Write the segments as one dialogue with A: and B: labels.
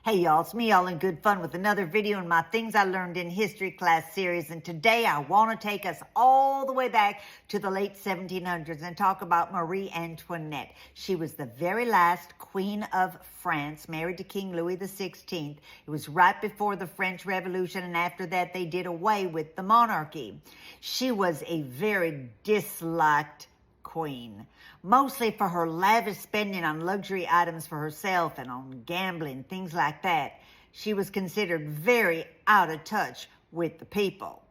A: Hey y'all, it's me all in good fun with another video in my Things I Learned in History class series, and today I want to take us all the way back to the late 1700s and talk about Marie Antoinette. She was the very last Queen of France, married to King Louis XVI. It was right before the French Revolution, and after that they did away with the monarchy. She was a very disliked queen, mostly for her lavish spending on luxury items for herself and on gambling, things like that. She was considered very out of touch with the people.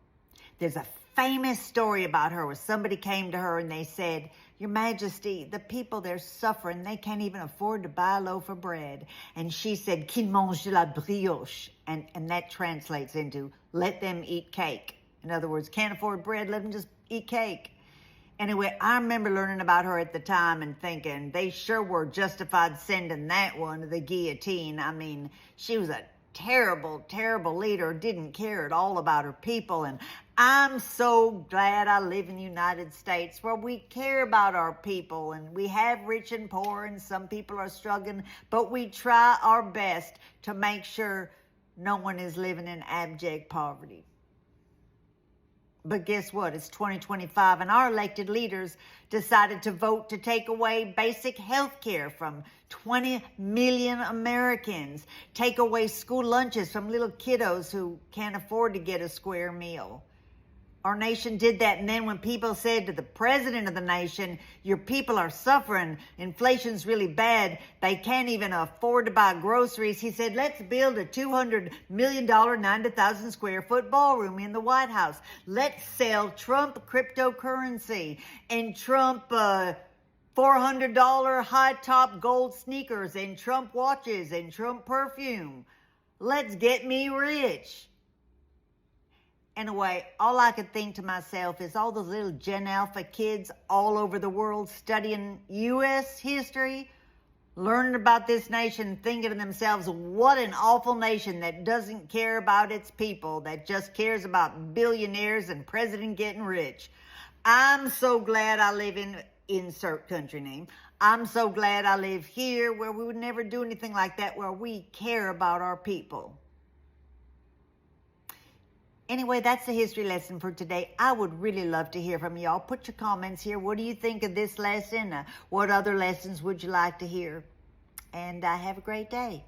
A: There's a famous story about her where somebody came to her and they said, "Your Majesty, the people, they're suffering. They can't even afford to buy a loaf of bread." And she said, "Qu'ils mangent de la brioche." And that translates into, "Let them eat cake." In other words, can't afford bread, let them just eat cake. Anyway, I remember learning about her at the time and thinking they sure were justified sending that one to the guillotine. I mean, she was a terrible, terrible leader, didn't care at all about her people. And I'm so glad I live in the United States where we care about our people, and we have rich and poor, and some people are struggling, but we try our best to make sure no one is living in abject poverty. But guess what? It's 2025, and our elected leaders decided to vote to take away basic health care from 20 million Americans, take away school lunches from little kiddos who can't afford to get a square meal. Our nation did that, and then when people said to the president of the nation, "Your people are suffering, inflation's really bad, they can't even afford to buy groceries," he said, "Let's build a $200 million, 90,000 square foot ballroom in the White House. Let's sell Trump cryptocurrency and Trump $400 high top gold sneakers and Trump watches and Trump perfume. Let's get me rich." Anyway, all I could think to myself is all those little Gen Alpha kids all over the world studying U.S. history, learning about this nation, thinking to themselves, what an awful nation that doesn't care about its people, that just cares about billionaires and president getting rich. I'm so glad I live in insert country name. I'm so glad I live here where we would never do anything like that, where we care about our people. Anyway, that's the history lesson for today. I would really love to hear from y'all. Put your comments here. What do you think of this lesson? What other lessons would you like to hear? And have a great day.